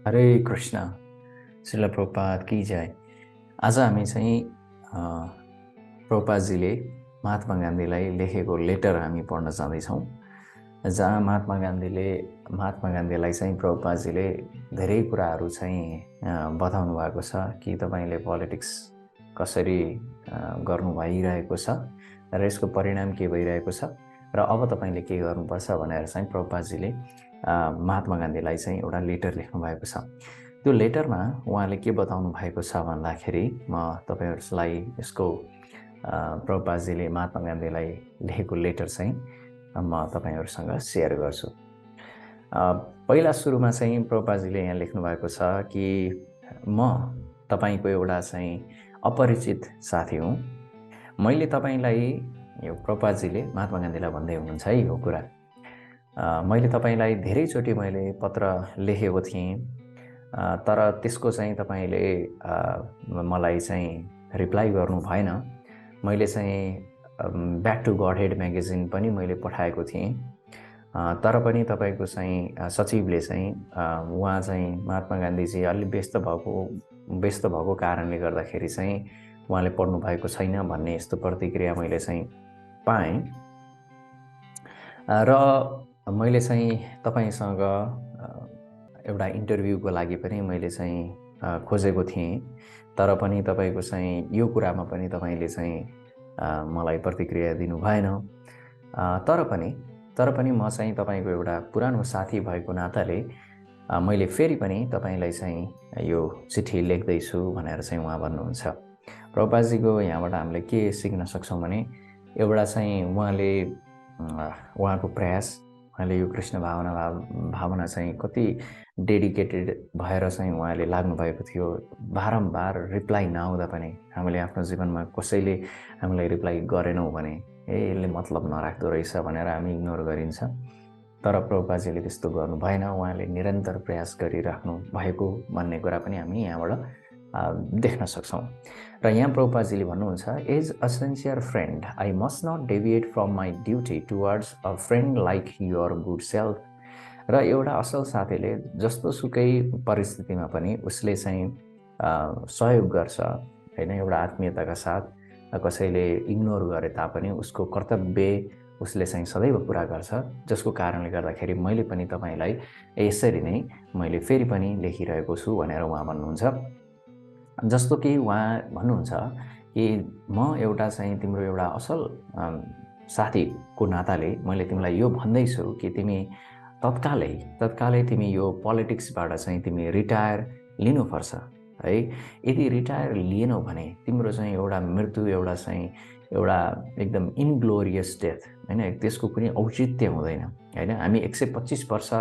हरे कृष्ण। श्रील प्रभुपाद की जय। आज हामी चाहिँ प्रभुपादजीले महात्मा गान्धीलाई लेखेको लेटर हामी पढ्न जाँदैछौँ, जहाँ महात्मा गान्धीलाई चाहिँ प्रभुपादजीले धेरै कुराहरू चाहिँ बताउनु भएको छ कि तपाईँले पोलिटिक्स कसरी गर्नु भइरहेको छ र यसको परिणाम के भइरहेको छ र अब तपाईँले के गर्नुपर्छ भनेर चाहिँ प्रभुपादजीले महात्मा गान्धीलाई चाहिँ एउटा लेटर लेख्नु भएको छ। त्यो लेटरमा उहाँले के बताउनु भएको छ भन्दाखेरि म तपाईहरुलाई यसको प्रभुपादजीले महात्मा गान्धीलाई लेखेको लेटर चाहिँ म तपाईहरुसँग शेयर गर्छु। पहिला सुरुमा चाहिँ प्रभुपादजीले यहाँ लेख्नु भएको छ कि म तपाईको एउटा चाहिँ अपरिचित साथी हुँ। मैले तपाईलाई यो प्रभुपादजीले महात्मा गान्धीलाई भन्दै हुनुहुन्छ है यो कुरा। मैले तपाईलाई धेरैचोटि मैले पत्र लेखेको थिएँ, तर त्यसको चाहिँ तपाईले मलाई चाहिँ रिप्लाई गर्नु भएन। मैले चाहिँ back to Godhead magazine पनि मैले पठाएको थिएँ, तर पनि तपाईको चाहिँ सचिवले चाहिँ उहाँ चाहिँ महात्मा गान्धीजी अलि व्यस्त भएको कारणले गर्दाखेरि चाहिँ उहाँले पढ्नु भएको छैन भन्ने यस्तो प्रतिक्रिया मैले चाहिँ पाएँ। र मैले चाहिँ तपाईसँग एउटा इन्टरभ्यूको लागि पनि मैले चाहिँ खोजेको थिएँ, तर पनि तपाईको चाहिँ यो कुरामा पनि तपाईले चाहिँ मलाई प्रतिक्रिया दिनु भएन। तर पनि म चाहिँ तपाईको एउटा पुरानो साथी भएको नाताले मैले फेरि पनि तपाईलाई चाहिँ यो चिठी लेख्दै छु भनेर चाहिँ उहाँ भन्नुहुन्छ। प्रभुपादजीको यहाँबाट हामीले के सिक्न सक्छौं भने एउटा चाहिँ उहाँको प्रयास, उहाँले यो कृष्ण भावना चाहिँ कति डेडिकेटेड भएर चाहिँ उहाँले लाग्नु भएको थियो। बारम्बार रिप्लाई नआउँदा पनि हामीले आफ्नो जीवनमा कसैले हामीलाई रिप्लाई गरेनौं भने यसले मतलब नराख्दो रहेछ भनेर हामी इग्नोर गरिन्छ, तर प्रभुपादजीले त्यस्तो गर्नु भएन। उहाँले निरन्तर प्रयास गरिराख्नु भएको भन्ने कुरा पनि हामी यहाँबाट देख्न सक्छौं। र यहाँ प्रभुपादजीले भन्नुहुन्छ, as a sincere friend I must not deviate from my duty towards a friend like your good self. र एउटा असल साथीले जस्तो सुकै परिस्थितिमा पनि उसले चाहिँ सहयोग गर्छ हैन, एउटा आत्मीयताका साथ। कसैले इग्नोर गरे तापनि उसको कर्तव्य उसले चाहिँ सदैव पूरा गर्छ, जसको कारणले गर्दाखेरि मैले पनि तपाईलाई यसरी नै मैले फेरि पनि लेखिरहेको छु भनेर उहाँ भन्नुहुन्छ। जस्तो कि उहाँ भन्नुहुन्छ कि म एउटा चाहिँ तिम्रो एउटा असल साथीको नाताले मैले तिमीलाई यो भन्दैछु कि तिमी तत्कालै तिमी यो पोलिटिक्सबाट चाहिँ तिमी रिटायर लिनुपर्छ है। यदि रिटायर लिएनौ भने तिम्रो चाहिँ एउटा मृत्यु एउटा एकदम इनग्लोरियस डेथ हैन, त्यसको कुनै औचित्य हुँदैन हैन। हामी 125 वर्ष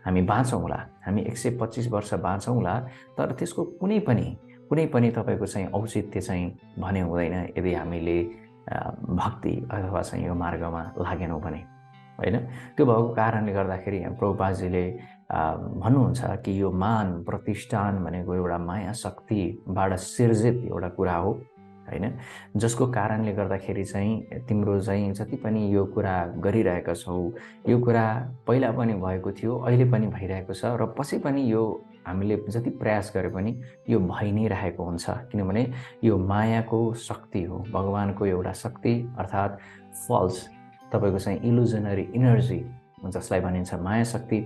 हामी बाँचौँला, हामी 125 वर्ष बाँचौँला, तर त्यसको कुनै पनि तपाईको चाहिँ औचित्य चाहिँ भने हुँदैन यदि हामीले भक्ति अथवा चाहिँ यो मार्गमा लागेनौं भने हैन। त्यो भएको कारणले गर्दाखेरि यहाँ प्रभुपादजीले भन्नुहुन्छ कि यो मान प्रतिष्ठान भनेको एउटा माया शक्तिबाट सिर्जित एउटा कुरा हो हैन, जसको कारणले गर्दाखेरि चाहिँ तिम्रो चाहिँ जति पनि यो कुरा गरिरहेका छौ, यो कुरा पहिला पनि भएको थियो, अहिले पनि भइरहेको छ र पछि पनि यो हामीले जति प्रयास गरे पनि यो भइ नै रहेको हुन्छ, किनभने यो मायाको शक्ति हो, भगवानको एउटा शक्ति, अर्थात् फल्स तपाईको चाहिँ इल्युजनरी एनर्जी जसलाई भनिन्छ माया शक्ति।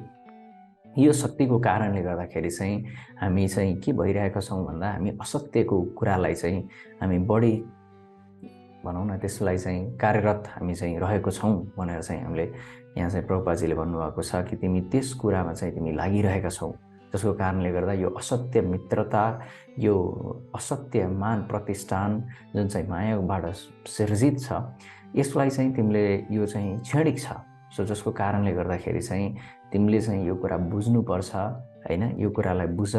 यो शक्तिको कारणले गर्दाखेरि चाहिँ हामी चाहिँ के भइरहेका छौं भन्दा हामी असत्यको कुरालाई चाहिँ हामी बढी भनौं न त्यसलाई चाहिँ कार्यरत हामी चाहिँ रहेको छौं भनेर चाहिँ हामीले यहाँ चाहिँ प्रभुपादजीले भन्नुभएको छ कि तिमी त्यस कुरामा चाहिँ तिमी लागिरहेका छौ, जसको कारणले गर्दा यो असत्य मित्रता, यो असत्य मान प्रतिष्ठान जुन चाहिँ मायाबाट सिर्जित छ, यसलाई चाहिँ तिमीले यो चाहिँ क्षणिक छ। सो जसको कारणले गर्दाखेरि चाहिँ तिमीले चाहिँ यो कुरा बुझ्नुपर्छ हैन, यो कुरालाई बुझ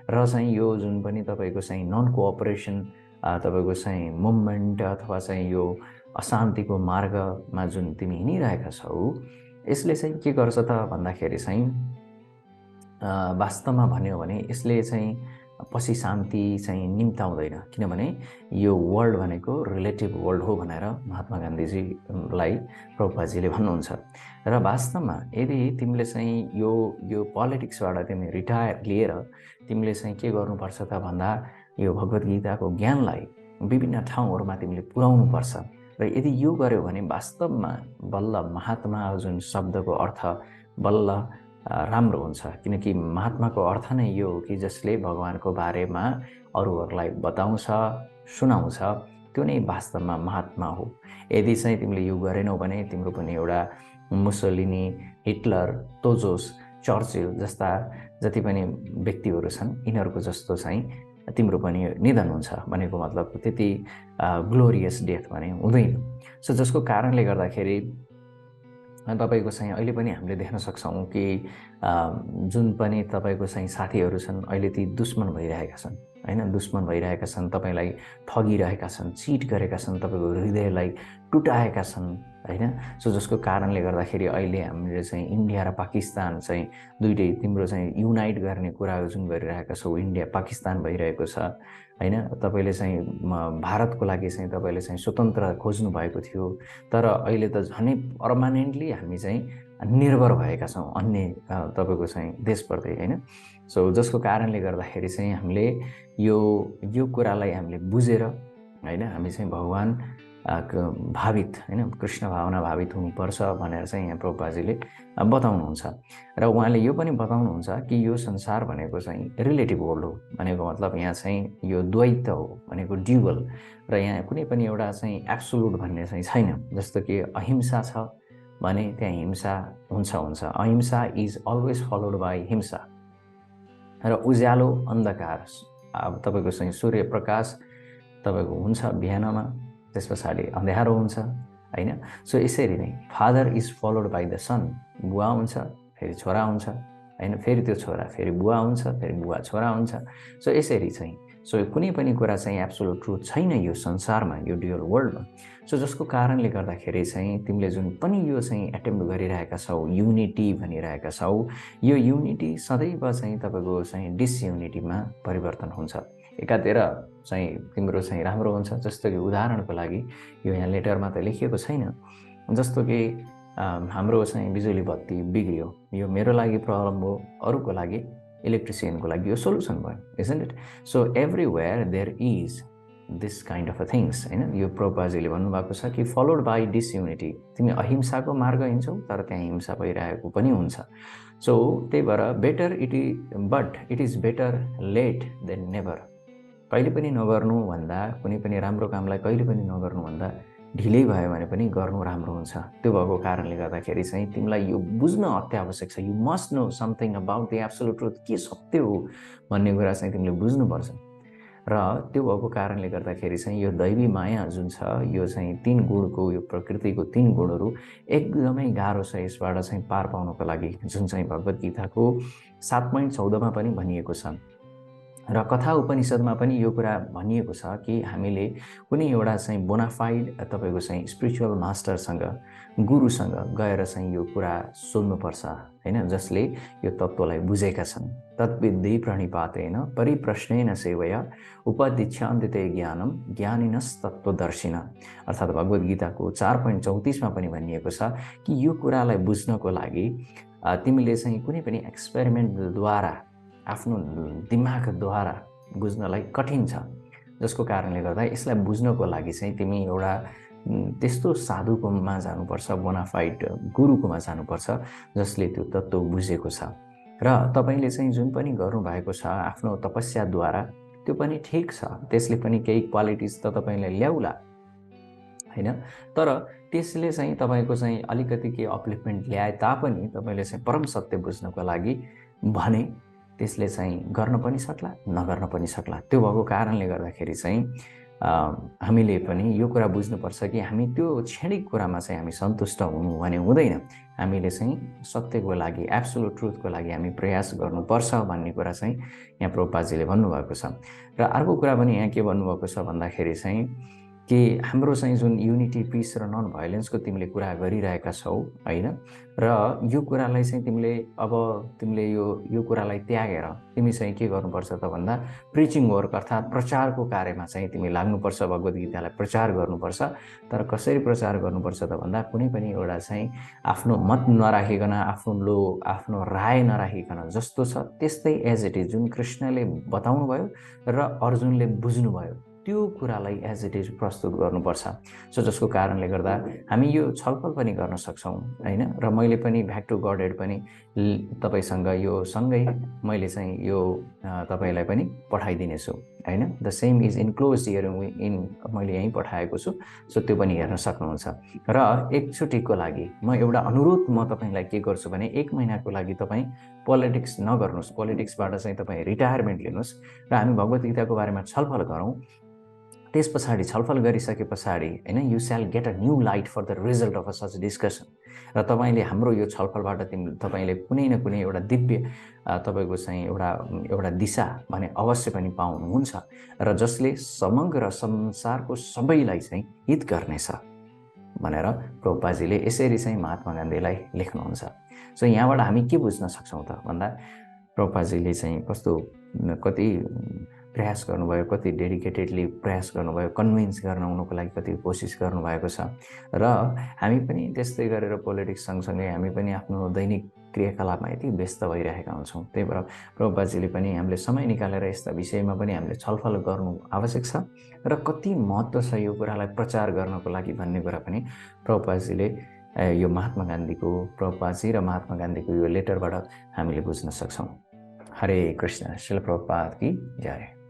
र चाहिँ यो जुन पनि तपाईको चाहिँ नन कोअपरेसन तपाईको चाहिँ मुभमेन्ट अथवा चाहिँ यो अशान्तिको मार्गमा जुन तिमी हिँडिरहेका छौ, यसले चाहिँ के गर्छ त भन्दाखेरि चाहिँ वास्तवमा भन्यो भने यसले चाहिँ पछि शान्ति चाहिँ निम्ताउँदैन, किनभने यो वर्ल्ड भनेको रिलेटिभ वर्ल्ड हो भनेर महात्मा गान्धीजीलाई प्रभुपादजीले भन्नुहुन्छ। र वास्तवमा यदि तिमीले चाहिँ यो पोलिटिक्सबाट तिमी रिटायर लिएर तिमीले चाहिँ के गर्नुपर्छ त भन्दा यो भगवत गीताको ज्ञानलाई विभिन्न ठाउँहरूमा तिमीले पुर्याउनुपर्छ। र यदि यो गर्यो भने वास्तवमा बल्ल महात्मा जुन शब्दको अर्थ बल्ल राम्रो हुन्छ, किनकि महात्माको अर्थ नै यो हो कि जसले भगवानको बारेमा अरूहरूलाई बताउँछ, सुनाउँछ, त्यो नै वास्तवमा महात्मा हो। यदि चाहिँ तिमीले यो गरेनौ भने तिम्रो पनि एउटा मुसोलिनी, हिटलर, तोजोस, चर्चिल जस्ता जति पनि व्यक्तिहरू छन् यिनीहरूको जस्तो चाहिँ तिम्रो पनि निधन हुन्छ भनेको मतलब त्यति ग्लोरियस डेथ भने हुँदैन। सो जसको कारणले गर्दाखेरि तपाईको चाहिँ अहिले पनि हामीले देख्न सक्छौँ कि जुन पनि तपाईको चाहिँ साथीहरू छन् अहिले ती दुश्मन भइरहेका छन् हैन, दुश्मन भइरहेका छन्, तपाईलाई ठगिरहेका छन्, चिट गरेका छन्, तपाईको हृदयलाई टुटाएका छन् हैन। सो जसको कारणले गर्दाखेरि अहिले हामीले चाहिँ इन्डिया र पाकिस्तान चाहिँ दुईटै तिम्रो चाहिँ युनाइट गर्ने कुरा जुन गरिरहेका छौ, इन्डिया पाकिस्तान भइरहेको छ हैन। तपाईले चाहिँ भारतको लागि चाहिँ तपाईले चाहिँ स्वतन्त्र खोज्नु भएको थियो, तर अहिले त झनै पर्मानेन्टली हामी चाहिँ निर्भर भएका छौँ अन्य तपाईको चाहिँ देशप्रति हैन। सो जसको कारणले गर्दाखेरि चाहिँ हामीले यो कुरालाई हामीले बुझेर हैन हामी चाहिँ भगवान भावित हैन, कृष्ण भावना भावित हुनुपर्छ भनेर चाहिँ यहाँ प्रभुपादजीले बताउनुहुन्छ। र उहाँले यो पनि बताउनुहुन्छ कि यो संसार भनेको चाहिँ रिलेटिभ वर्ल्ड हो भनेको मतलब यहाँ चाहिँ यो द्वैत हो भनेको ड्युअल, र यहाँ कुनै पनि एउटा चाहिँ एब्सोल्युट भन्ने चाहिँ छैन। जस्तो कि अहिंसा छ भने त्यहाँ हिंसा हुन्छ, अहिंसा इज अलवेज फलोड बाई हिंसा। र उज्यालो अन्धकार, अब तपाईको चाहिँ सूर्य प्रकाश तपाईको हुन्छ बिहानमा, त्यस पछाडि अँध्यारो हुन्छ हैन। सो यसरी नै father is followed by the son, बुवा हुन्छ फेरि छोरा हुन्छ हैन, फेरि त्यो छोरा फेरि बुवा हुन्छ, फेरि बुवा छोरा हुन्छ। सो यसरी चाहिँ सो कुनै पनि कुरा चाहिँ एब्सोल्युट ट्रुथ छैन यो संसारमा, यो ड्युअल वर्ल्डमा। सो जसको कारणले गर्दाखेरि चाहिँ तिमीले जुन पनि यो चाहिँ एटेम्प्ट गरिरहेका छौ, युनिटी भनिरहेका छौ, यो युनिटी सदैव चाहिँ तपाईको चाहिँ डिसयुनिटीमा परिवर्तन हुन्छ। एकातिर चाहिँ तिम्रो चाहिँ राम्रो हुन्छ। जस्तो कि उदाहरणको लागि यो यहाँ लेटरमा त लेखिएको छैन, जस्तो कि हाम्रो चाहिँ बिजुली बत्ती बिग्रियो, यो मेरो लागि प्रब्लम हो, अरूको लागि इलेक्ट्रिसियनको लागि यो सोल्युसन भयो, isn't it? So everywhere there is this kind of a things हैन। यो प्रभुपादजीले भन्नुभएको छ कि फलोड बाई डिसयुनिटी, तिमी अहिंसाको मार्ग हिँड्छौ तर त्यहाँ हिंसा भइरहेको पनि हुन्छ। सो त्यही भएर but it is better late than never. कहिले पनि नगर्नु भन्दा, कुनै पनि राम्रो कामलाई कहिले पनि नगर्नु भन्दा ढिलै भयो भने पनि गर्नु राम्रो हुन्छ। त्यो भएको कारणले गर्दाखेरि चाहिँ तिमीलाई यो बुझ्न अत्यावश्यक छ। You must know something about the absolute truth, के सत्य हो भन्ने कुरा चाहिँ तिमीले बुझ्नुपर्छ। र त्यो भएको कारणले गर्दाखेरि चाहिँ यो दैवी माया जुन छ, यो चाहिँ 3 गुणको, यो प्रकृतिको 3 गुणहरू एकदमै गाह्रो छ यसबाट चाहिँ पार पाउनको लागि, जुन चाहिँ भगवत गीताको 7.14मा पनि भनिएको छ। र कथा उपनिषदमा पनि यो कुरा भनिएको छ कि हामीले कुनै एउटा चाहिँ बोनाफाइड तपाईको चाहिँ स्पिरिचुअल मास्टरसँग, गुरुसँग गएर चाहिँ यो कुरा सोध्नुपर्छ हैन, जसले यो तत्त्वलाई बुझेका छन्। तद्विद्धि प्रणिपातेन परिप्रश्नेन सेवया उपदिच्छन्ति ते ज्ञानम ज्ञानिनस् तत्त्वदर्शिन। अर्थात् भगवत गीताको 4.34मा पनि भनिएको छ कि यो कुरालाई बुझ्नको लागि तिमीले चाहिँ कुनै पनि एक्सपेरिमेन्टद्वारा, आफ्नो दिमागद्वारा बुझ्नलाई कठिन छ। जसको कारणले गर्दा यसलाई बुझ्नको लागि चाहिँ तिमी एउटा त्यस्तो साधुकोमा जानुपर्छ, बोनाफाइड गुरुकोमा जानुपर्छ जसले त्यो तत्त्व बुझेको छ। र तपाईले चाहिँ जुन पनि गर्नुभएको छ आफ्नो तपस्याद्वारा त्यो पनि ठिक छ, त्यसले पनि केही क्वालिटिज त तपाईले ल्याउला हैन, तर त्यसले चाहिँ तपाईको चाहिँ अलिकति के अपलिफ्टमेन्ट ल्याए तापनि तपाईले चाहिँ परम सत्य बुझ्नको लागि भने त्यसले चाहिँ गर्न पनि सक्ला, नगर्न पनि सक्ला। त्यो भएको कारणले गर्दाखेरि चाहिँ हामीले पनि यो कुरा बुझ्नुपर्छ कि हामी त्यो क्षणिक कुरामा चाहिँ हामी सन्तुष्ट हुनु भने हुँदैन। हामीले चाहिँ सत्यको लागि, एब्सोल्युट ट्रुथको लागि हामी प्रयास गर्नुपर्छ भन्ने कुरा चाहिँ यहाँ प्रभुपादजीले भन्नुभएको छ। र अर्को कुरा पनि यहाँ के भन्नुभएको छ भन्दाखेरि चाहिँ कि हाम्रो चाहिँ जुन युनिटी पिस र नन भाइलेन्सको तिमीले कुरा गरिरहेका छौ होइन, र यो कुरालाई चाहिँ तिमीले यो कुरालाई त्यागेर तिमी चाहिँ के गर्नुपर्छ त भन्दा प्रिचिङ वर्क अर्थात् प्रचारको कार्यमा चाहिँ तिमी लाग्नुपर्छ, भगवद् गीतालाई प्रचार गर्नुपर्छ। तर कसरी प्रचार गर्नुपर्छ त भन्दा कुनै पनि एउटा चाहिँ आफ्नो मत नराखिकन, आफ्नो राय नराखिकन, जस्तो छ त्यस्तै एज इट इज जुन कृष्णले बताउनु भयो र अर्जुनले बुझ्नुभयो त्यो कुरालाई एज इट इज प्रस्तुत गर्नुपर्छ। सो जसको कारणले गर्दा हामी यो छलफल पनि गर्न सक्छौँ होइन। र मैले पनि ब्याक टु गडेड पनि तपाईँसँग यो सँगै मैले चाहिँ यो तपाईँलाई पनि पठाइदिनेछु होइन। The same is enclose here मैले यहीँ पठाएको छु, सो त्यो पनि हेर्न सक्नुहुन्छ। र एकचोटिको लागि म एउटा अनुरोध म तपाईँलाई के गर्छु भने 1 महिनाको लागि तपाईँ पोलिटिक्स नगर्नुहोस्, पोलिटिक्सबाट चाहिँ तपाईँ रिटायरमेन्ट लिनुहोस् र हामी भगवद् गीताको बारेमा छलफल गरौँ। त्यस पछाडि छलफल गरिसके पछाडि होइन, you shall get a new light for the result of a such discussion. र तपाईँले हाम्रो यो छलफलबाट तपाईँले कुनै न कुनै एउटा दिव्य तपाईँको चाहिँ एउटा दिशा भने अवश्य पनि पाउनुहुन्छ, र जसले समग्र संसारको सबैलाई चाहिँ हित गर्नेछ भनेर प्रभुपादजीले यसरी चाहिँ महात्मा गान्धीलाई लेख्नुहुन्छ। सो यहाँबाट हामी के बुझ्न सक्छौँ त भन्दा प्रभुपादजीले चाहिँ कति प्रयास गर्नुभयो, कति डेडिकेटेडली प्रयास गर्नुभयो, कन्भिन्स गराउनको लागि कति कोसिस गर्नुभएको छ। र हामी पनि त्यस्तै गरेर पोलिटिक्स सँगसँगै हामी पनि आफ्नो दैनिक क्रियाकलापमा यति व्यस्त भइरहेका हुन्छौँ। त्यही भएर प्रभुपादजीले पनि हामीले समय निकालेर यस्ता विषयमा पनि हामीले छलफल गर्नु आवश्यक छ र कति महत्त्व छ यो कुरालाई प्रचार गर्नको लागि भन्ने कुरा पनि प्रभुपादजीले यो महात्मा गान्धीको, प्रभुपादजी र महात्मा गान्धीको यो लेटरबाट हामीले बुझ्न सक्छौँ। हरे कृष्ण। श्रील प्रभुपाद की जय।